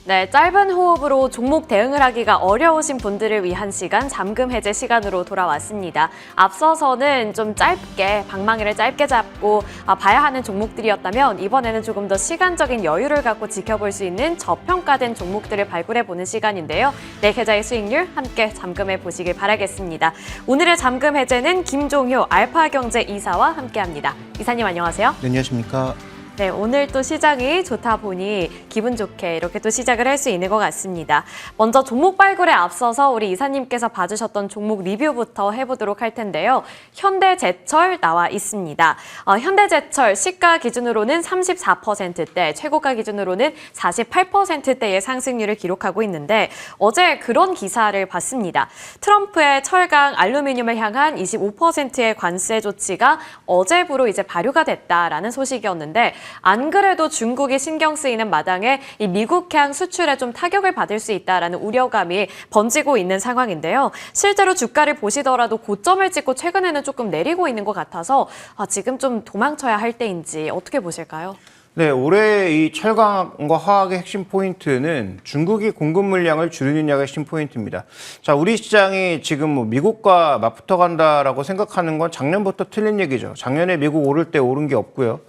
네, 짧은 호흡으로 종목 대응을 하기가 어려우신 분들을 위한 시간, 잠금 해제 시간으로 돌아왔습니다. 앞서서는 좀 짧게, 방망이를 짧게 잡고 봐야 하는 종목들이었다면 이번에는 조금 더 시간적인 여유를 갖고 지켜볼 수 있는 저평가된 종목들을 발굴해보는 시간인데요. 네, 계좌의 수익률 함께 잠금해 보시길 바라겠습니다. 오늘의 잠금 해제는 김종효 알파경제 이사와 함께합니다. 이사님 안녕하세요. 네, 안녕하십니까. 네, 오늘 또 시장이 좋다 보니 기분 좋게 이렇게 또 시작을 할 수 있는 것 같습니다. 먼저 종목 발굴에 앞서서 우리 이사님께서 봐주셨던 종목 리뷰부터 해보도록 할 텐데요. 현대제철 나와 있습니다. 현대제철 시가 기준으로는 34%대, 최고가 기준으로는 48%대의 상승률을 기록하고 있는데 어제 그런 기사를 봤습니다. 트럼프의 철강, 알루미늄을 향한 25%의 관세 조치가 어제부로 이제 발효가 됐다라는 소식이었는데 안 그래도 중국이 신경 쓰이는 마당에 이 미국향 수출에 좀 타격을 받을 수 있다라는 우려감이 번지고 있는 상황인데요. 실제로 주가를 보시더라도 고점을 찍고 최근에는 조금 내리고 있는 것 같아서 지금 좀 도망쳐야 할 때인지 어떻게 보실까요? 네, 올해 이 철강과 화학의 핵심 포인트는 중국이 공급 물량을 줄이느냐가 핵심 포인트입니다. 자, 우리 시장이 지금 뭐 미국과 맞붙어 간다라고 생각하는 건 작년부터 틀린 얘기죠. 작년에 미국 오를 때 오른 게 없고요.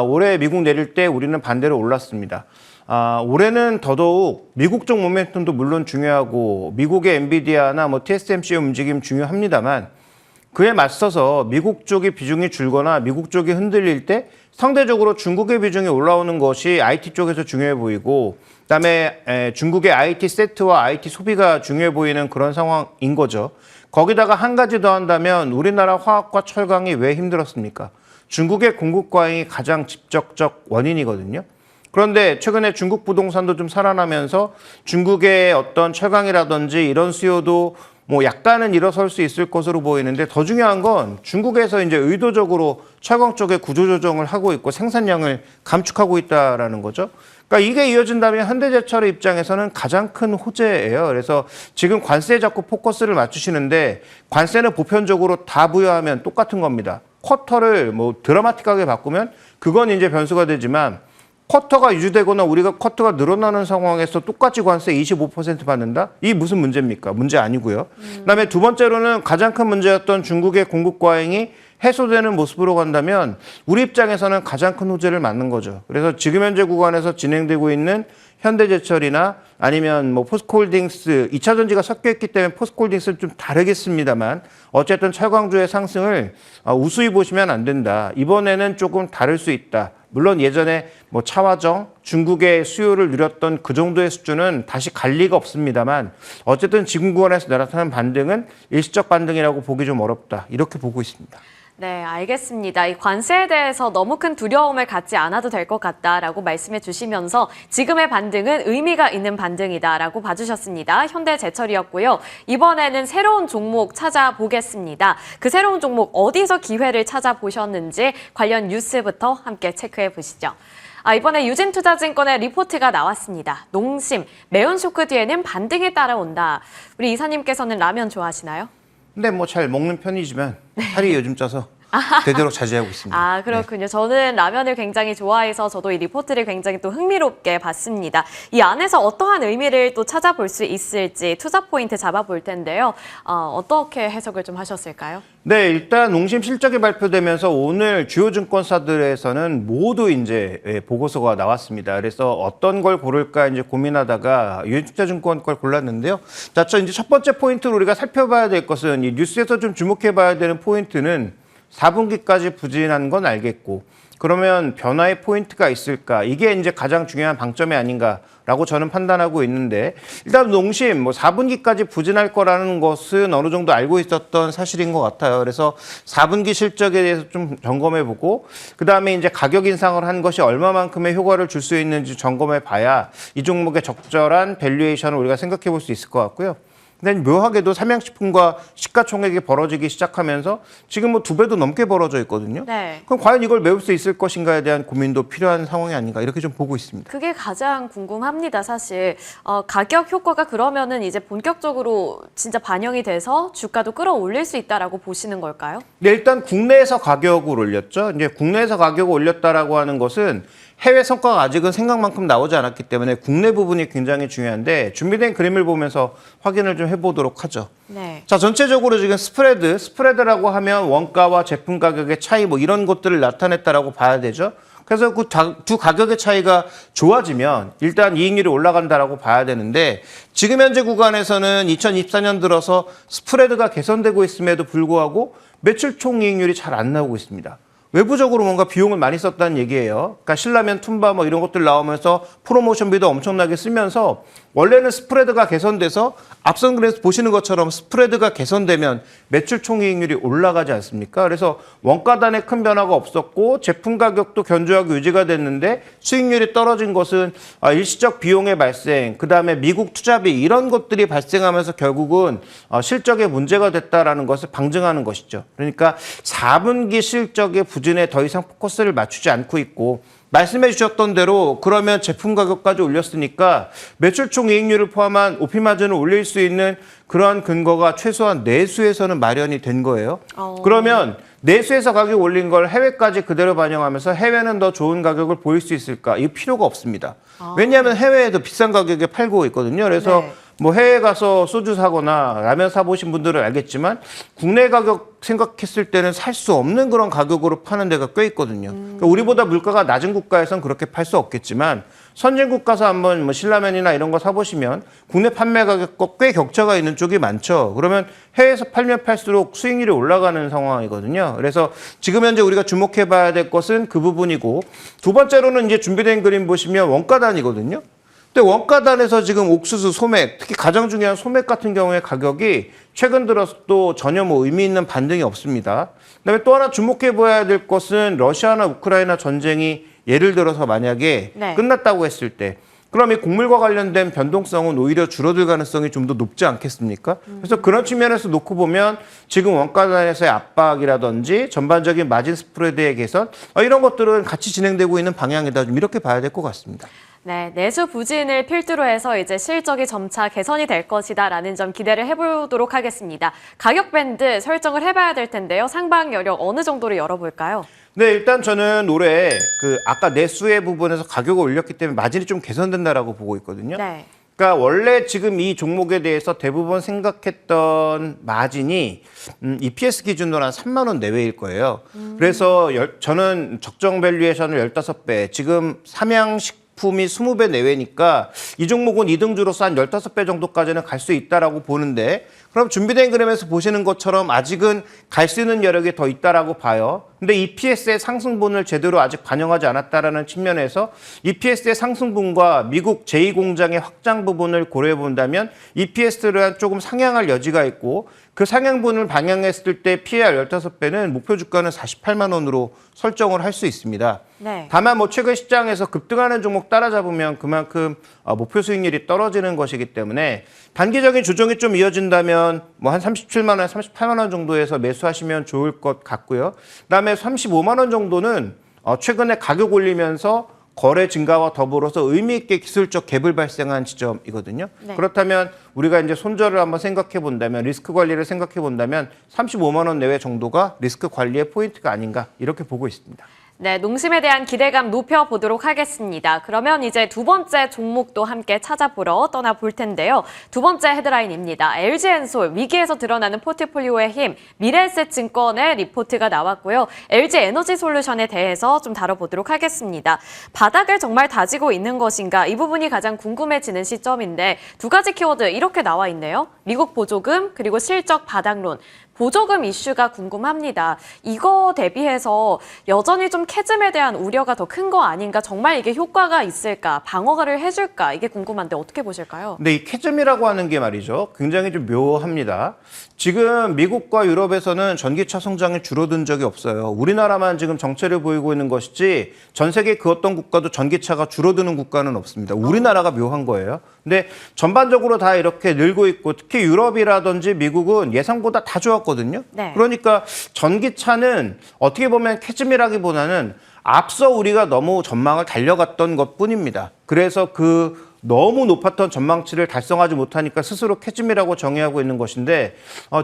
올해 미국 내릴 때 우리는 반대로 올랐습니다. 올해는 더더욱 미국 쪽 모멘텀도 물론 중요하고 미국의 엔비디아나 뭐 TSMC의 움직임 중요합니다만 그에 맞서서 미국 쪽의 비중이 줄거나 미국 쪽이 흔들릴 때 상대적으로 중국의 비중이 올라오는 것이 IT 쪽에서 중요해 보이고 그다음에 중국의 IT 세트와 IT 소비가 중요해 보이는 그런 상황인 거죠. 거기다가 한 가지 더 한다면 우리나라 화학과 철강이 왜 힘들었습니까? 중국의 공급 과잉이 가장 직접적 원인이거든요. 그런데 최근에 중국 부동산도 좀 살아나면서 중국의 어떤 철강이라든지 이런 수요도 뭐 약간은 일어설 수 있을 것으로 보이는데 더 중요한 건 중국에서 이제 의도적으로 철강 쪽에 구조조정을 하고 있고 생산량을 감축하고 있다라는 거죠. 그러니까 이게 이어진다면 현대제철의 입장에서는 가장 큰 호재예요. 그래서 지금 관세에 자꾸 포커스를 맞추시는데 관세는 보편적으로 다 부여하면 똑같은 겁니다. 쿼터를 뭐 드라마틱하게 바꾸면 그건 이제 변수가 되지만 쿼터가 유지되거나 우리가 쿼터가 늘어나는 상황에서 똑같이 관세 25% 받는다? 이게 무슨 문제입니까? 문제 아니고요. 그다음에 두 번째로는 가장 큰 문제였던 중국의 공급 과잉이 해소되는 모습으로 간다면 우리 입장에서는 가장 큰 호재를 맞는 거죠. 그래서 지금 현재 구간에서 진행되고 있는 현대제철이나 아니면 뭐 포스코홀딩스 2차 전지가 섞여 있기 때문에 포스코홀딩스는 좀 다르겠습니다만 어쨌든 철강주의 상승을 우수히 보시면 안 된다. 이번에는 조금 다를 수 있다. 물론 예전에 뭐 차화정, 중국의 수요를 누렸던 그 정도의 수준은 다시 갈 리가 없습니다만 어쨌든 지금 구간에서 나타나는 반등은 일시적 반등이라고 보기 좀 어렵다. 이렇게 보고 있습니다. 네, 알겠습니다. 이 관세에 대해서 너무 큰 두려움을 갖지 않아도 될 것 같다라고 말씀해 주시면서 지금의 반등은 의미가 있는 반등이다라고 봐주셨습니다. 현대제철이었고요. 이번에는 새로운 종목 찾아보겠습니다. 그 새로운 종목 어디서 기회를 찾아보셨는지 관련 뉴스부터 함께 체크해 보시죠. 이번에 유진투자증권의 리포트가 나왔습니다. 농심, 매운 쇼크 뒤에는 반등이 따라온다. 우리 이사님께서는 라면 좋아하시나요? 근데 뭐 잘 먹는 편이지만 살이 요즘 쪄서 되도록 자제하고 있습니다. 그렇군요. 네. 저는 라면을 굉장히 좋아해서 저도 이 리포트를 굉장히 또 흥미롭게 봤습니다. 이 안에서 어떠한 의미를 또 찾아볼 수 있을지 투자 포인트 잡아볼 텐데요. 어떻게 해석을 좀 하셨을까요? 네, 일단 농심 실적이 발표되면서 오늘 주요 증권사들에서는 모두 이제 보고서가 나왔습니다. 그래서 어떤 걸 고를까 이제 고민하다가 유진투자증권 걸 골랐는데요. 자, 이제 첫 번째 포인트로 우리가 살펴봐야 될 것은 이 뉴스에서 좀 주목해봐야 되는 포인트는 4분기까지 부진한 건 알겠고 그러면 변화의 포인트가 있을까? 이게 이제 가장 중요한 방점이 아닌가라고 저는 판단하고 있는데 일단 농심 뭐 4분기까지 부진할 거라는 것은 어느 정도 알고 있었던 사실인 것 같아요. 그래서 4분기 실적에 대해서 좀 점검해보고 그다음에 이제 가격 인상을 한 것이 얼마만큼의 효과를 줄 수 있는지 점검해봐야 이 종목의 적절한 밸류에이션을 우리가 생각해볼 수 있을 것 같고요. 근데 묘하게도 삼양식품과 시가총액이 벌어지기 시작하면서 지금 뭐 2배도 넘게 벌어져 있거든요. 네. 그럼 과연 이걸 메울 수 있을 것인가에 대한 고민도 필요한 상황이 아닌가 이렇게 좀 보고 있습니다. 그게 가장 궁금합니다, 사실. 가격 효과가 그러면은 이제 본격적으로 진짜 반영이 돼서 주가도 끌어올릴 수 있다라고 보시는 걸까요? 네, 일단 국내에서 가격을 올렸죠. 이제 국내에서 가격을 올렸다라고 하는 것은 해외 성과가 아직은 생각만큼 나오지 않았기 때문에 국내 부분이 굉장히 중요한데 준비된 그림을 보면서 확인을 좀 해보도록 하죠. 네. 자, 전체적으로 지금 스프레드라고 하면 원가와 제품 가격의 차이 뭐 이런 것들을 나타냈다라고 봐야 되죠. 그래서 그 두 가격의 차이가 좋아지면 일단 이익률이 올라간다라고 봐야 되는데 지금 현재 구간에서는 2024년 들어서 스프레드가 개선되고 있음에도 불구하고 매출 총이익률이 잘 안 나오고 있습니다. 외부적으로 뭔가 비용을 많이 썼다는 얘기예요. 그러니까 신라면, 툼바 뭐 이런 것들 나오면서 프로모션비도 엄청나게 쓰면서 원래는 스프레드가 개선돼서 앞선 그래서 보시는 것처럼 스프레드가 개선되면 매출 총이익률이 올라가지 않습니까? 그래서 원가단에 큰 변화가 없었고 제품 가격도 견조하게 유지가 됐는데 수익률이 떨어진 것은 일시적 비용의 발생, 그다음에 미국 투자비 이런 것들이 발생하면서 결국은 실적에 문제가 됐다라는 것을 방증하는 것이죠. 그러니까 4분기 실적의 부진에 더 이상 포커스를 맞추지 않고 있고 말씀해 주셨던 대로 그러면 제품 가격까지 올렸으니까 매출 총 이익률을 포함한 오피 마진을 올릴 수 있는 그러한 근거가 최소한 내수에서는 마련이 된 거예요. 그러면 내수에서 가격 올린 걸 해외까지 그대로 반영하면서 해외는 더 좋은 가격을 보일 수 있을까? 이 필요가 없습니다. 왜냐하면 해외에도 비싼 가격에 팔고 있거든요. 그래서 네. 뭐 해외 가서 소주 사거나 라면 사보신 분들은 알겠지만 국내 가격 생각했을 때는 살 수 없는 그런 가격으로 파는 데가 꽤 있거든요. 그러니까 우리보다 물가가 낮은 국가에선 그렇게 팔 수 없겠지만 선진국 가서 한번 뭐 신라면이나 이런 거 사보시면 국내 판매 가격과 꽤 격차가 있는 쪽이 많죠. 그러면 해외에서 팔면 팔수록 수익률이 올라가는 상황이거든요. 그래서 지금 현재 우리가 주목해 봐야 될 것은 그 부분이고 두 번째로는 이제 준비된 그림 보시면 원가단이거든요. 근데 원가단에서 지금 옥수수, 소맥, 특히 가장 중요한 소맥 같은 경우에 가격이 최근 들어서 또 전혀 뭐 의미 있는 반등이 없습니다. 그다음에 또 하나 주목해 봐야 될 것은 러시아나 우크라이나 전쟁이 예를 들어서 만약에 네. 끝났다고 했을 때 그럼 이 곡물과 관련된 변동성은 오히려 줄어들 가능성이 좀 더 높지 않겠습니까? 그래서 그런 측면에서 놓고 보면 지금 원가단에서의 압박이라든지 전반적인 마진 스프레드의 개선 이런 것들은 같이 진행되고 있는 방향이다. 좀 이렇게 봐야 될 것 같습니다. 네, 내수 부진을 필두로 해서 이제 실적이 점차 개선이 될 것이다라는 점 기대를 해보도록 하겠습니다. 가격 밴드 설정을 해봐야 될 텐데요. 상방 여력 어느 정도로 열어볼까요? 네, 일단 저는 올해 아까 내수의 부분에서 가격을 올렸기 때문에 마진이 좀 개선된다라고 보고 있거든요. 네. 그러니까 원래 지금 이 종목에 대해서 대부분 생각했던 마진이 EPS 기준으로 한 3만 원 내외일 거예요. 그래서 저는 적정 밸류에이션을 15배, 지금 삼양식품이 20배 내외니까 이 종목은 이등주로서 한 15배 정도까지는 갈 수 있다라고 보는데 그럼 준비된 그림에서 보시는 것처럼 아직은 갈 수 있는 여력이 더 있다라고 봐요. 근데 EPS의 상승분을 제대로 아직 반영하지 않았다라는 측면에서 EPS의 상승분과 미국 제2공장의 확장 부분을 고려해 본다면 EPS를 조금 상향할 여지가 있고 그 상향분을 반영했을 때 PER 15배는 목표 주가는 48만 원으로 설정을 할 수 있습니다. 네. 다만 뭐 최근 시장에서 급등하는 종목 따라잡으면 그만큼 목표 수익률이 떨어지는 것이기 때문에 단기적인 조정이 좀 이어진다면 뭐 한 37만 원, 38만 원 정도에서 매수하시면 좋을 것 같고요. 그다음에 35만 원 정도는 최근에 가격 올리면서 거래 증가와 더불어서 의미 있게 기술적 갭을 발생한 지점이거든요. 네. 그렇다면 우리가 이제 손절을 한번 생각해 본다면 리스크 관리를 생각해 본다면 35만 원 내외 정도가 리스크 관리의 포인트가 아닌가 이렇게 보고 있습니다. 네, 농심에 대한 기대감 높여보도록 하겠습니다. 그러면 이제 두 번째 종목도 함께 찾아보러 떠나볼 텐데요. 두 번째 헤드라인입니다. LG엔솔 위기에서 드러나는 포트폴리오의 힘, 미래에셋증권의 리포트가 나왔고요. LG에너지솔루션에 대해서 좀 다뤄보도록 하겠습니다. 바닥을 정말 다지고 있는 것인가 이 부분이 가장 궁금해지는 시점인데 두 가지 키워드 이렇게 나와 있네요. 미국 보조금 그리고 실적 바닥론. 보조금 이슈가 궁금합니다. 이거 대비해서 여전히 좀 캐즘에 대한 우려가 더 큰 거 아닌가? 정말 이게 효과가 있을까? 방어를 해줄까? 이게 궁금한데 어떻게 보실까요? 근데 이 캐즘이라고 하는 게 말이죠. 굉장히 좀 묘합니다. 지금 미국과 유럽에서는 전기차 성장이 줄어든 적이 없어요. 우리나라만 지금 정체를 보이고 있는 것이지 전 세계 그 어떤 국가도 전기차가 줄어드는 국가는 없습니다. 우리나라가 묘한 거예요. 근데 전반적으로 다 이렇게 늘고 있고 특히 유럽이라든지 미국은 예상보다 다 좋았거든요. 네. 그러니까 전기차는 어떻게 보면 캐즘이라기보다는 앞서 우리가 너무 전망을 달려갔던 것뿐입니다. 그래서 너무 높았던 전망치를 달성하지 못하니까 스스로 캐즘이라고 정의하고 있는 것인데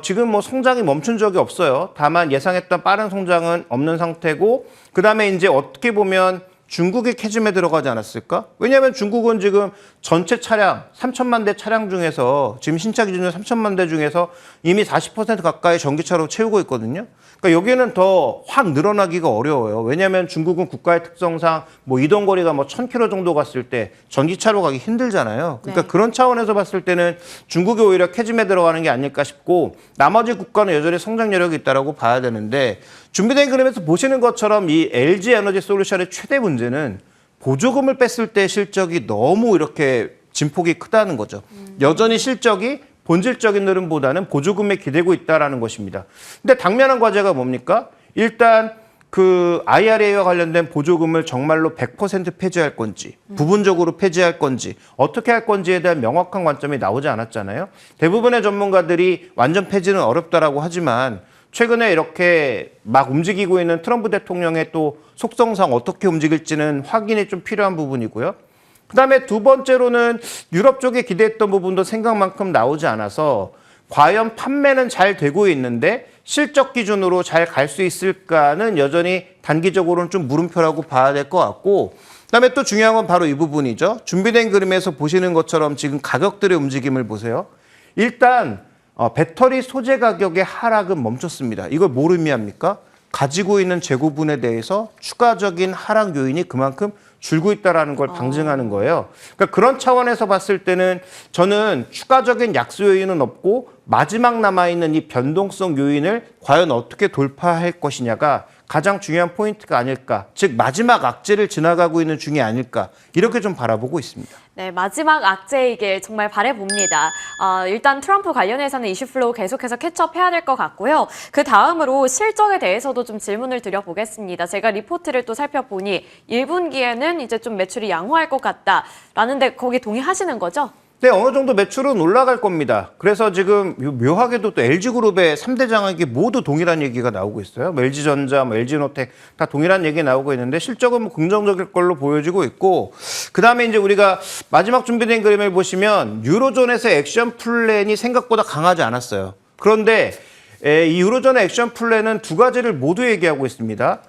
지금 뭐 성장이 멈춘 적이 없어요. 다만 예상했던 빠른 성장은 없는 상태고 그다음에 이제 어떻게 보면 중국이 캐즘에 들어가지 않았을까? 왜냐하면 중국은 지금 전체 차량 3천만 대 차량 중에서 지금 신차 기준으로 3천만 대 중에서 이미 40% 가까이 전기차로 채우고 있거든요. 그러니까 여기는 더 확 늘어나기가 어려워요. 왜냐하면 중국은 국가의 특성상 뭐 이동 거리가 뭐 1,000km 정도 갔을 때 전기차로 가기 힘들잖아요. 그러니까 네. 그런 차원에서 봤을 때는 중국이 오히려 캐즘에 들어가는 게 아닐까 싶고 나머지 국가는 여전히 성장 여력이 있다라고 봐야 되는데 준비된 그림에서 보시는 것처럼 이 LG 에너지 솔루션의 최대 문제는 보조금을 뺐을 때 실적이 너무 이렇게 진폭이 크다는 거죠. 여전히 실적이 본질적인 흐름보다는 보조금에 기대고 있다라는 것입니다. 근데 당면한 과제가 뭡니까? 일단 그 IRA와 관련된 보조금을 정말로 100% 폐지할 건지, 부분적으로 폐지할 건지, 어떻게 할 건지에 대한 명확한 관점이 나오지 않았잖아요. 대부분의 전문가들이 완전 폐지는 어렵다라고 하지만 최근에 이렇게 막 움직이고 있는 트럼프 대통령의 또 속성상 어떻게 움직일지는 확인이 좀 필요한 부분이고요. 그다음에 두 번째로는 유럽 쪽에 기대했던 부분도 생각만큼 나오지 않아서 과연 판매는 잘 되고 있는데 실적 기준으로 잘 갈 수 있을까는 여전히 단기적으로는 좀 물음표라고 봐야 될 것 같고 그다음에 또 중요한 건 바로 이 부분이죠. 준비된 그림에서 보시는 것처럼 지금 가격들의 움직임을 보세요. 일단 배터리 소재 가격의 하락은 멈췄습니다. 이걸 뭘 의미합니까? 가지고 있는 재고분에 대해서 추가적인 하락 요인이 그만큼 줄고 있다는 걸 방증하는 거예요. 그러니까 그런 차원에서 봤을 때는 저는 추가적인 약수 요인은 없고 마지막 남아있는 이 변동성 요인을 과연 어떻게 돌파할 것이냐가 가장 중요한 포인트가 아닐까. 즉 마지막 악재를 지나가고 있는 중이 아닐까. 이렇게 좀 바라보고 있습니다. 네, 마지막 악재이길 정말 바라봅니다. 일단 트럼프 관련해서는 이슈 플로우 계속해서 캐치업해야 될 것 같고요. 그 다음으로 실적에 대해서도 좀 질문을 드려보겠습니다. 제가 리포트를 또 살펴보니 1분기에는 이제 좀 매출이 양호할 것 같다라는데 거기 동의하시는 거죠? 네, 어느 정도 매출은 올라갈 겁니다. 그래서 지금 묘하게도 또 LG그룹의 3대 장악이 모두 동일한 얘기가 나오고 있어요. 뭐 LG전자, 뭐 LG노텍 다 동일한 얘기 나오고 있는데 실적은 뭐 긍정적일 걸로 보여지고 있고 그다음에 이제 우리가 마지막 준비된 그림을 보시면 유로존에서 액션 플랜이 생각보다 강하지 않았어요. 그런데 이 유로존의 액션 플랜은 두 가지를 모두 얘기하고 있습니다.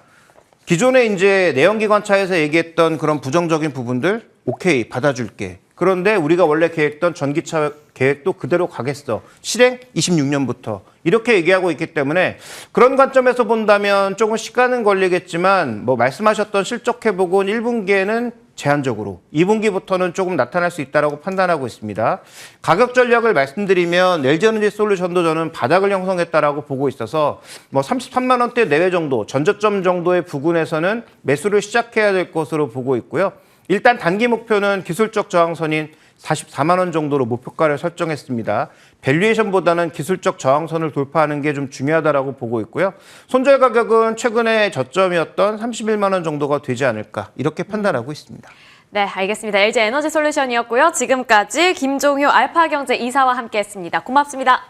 기존에 이제 내연기관차에서 얘기했던 그런 부정적인 부분들 오케이 받아줄게. 그런데 우리가 원래 계획했던 전기차 계획도 그대로 가겠어. 실행 26년부터. 이렇게 얘기하고 있기 때문에 그런 관점에서 본다면 조금 시간은 걸리겠지만 뭐 말씀하셨던 실적 회복은 1분기에는 제한적으로 2분기부터는 조금 나타날 수 있다고 판단하고 있습니다. 가격 전략을 말씀드리면 LG에너지 솔루션도 저는 바닥을 형성했다라고 보고 있어서 뭐 33만 원대 내외 정도, 전저점 정도의 부근에서는 매수를 시작해야 될 것으로 보고 있고요. 일단 단기 목표는 기술적 저항선인 44만 원 정도로 목표가를 설정했습니다. 밸류에이션보다는 기술적 저항선을 돌파하는 게 좀 중요하다라고 보고 있고요. 손절 가격은 최근에 저점이었던 31만 원 정도가 되지 않을까 이렇게 판단하고 있습니다. 네, 알겠습니다. LG 에너지 솔루션이었고요. 지금까지 김종효 알파경제 이사와 함께했습니다. 고맙습니다.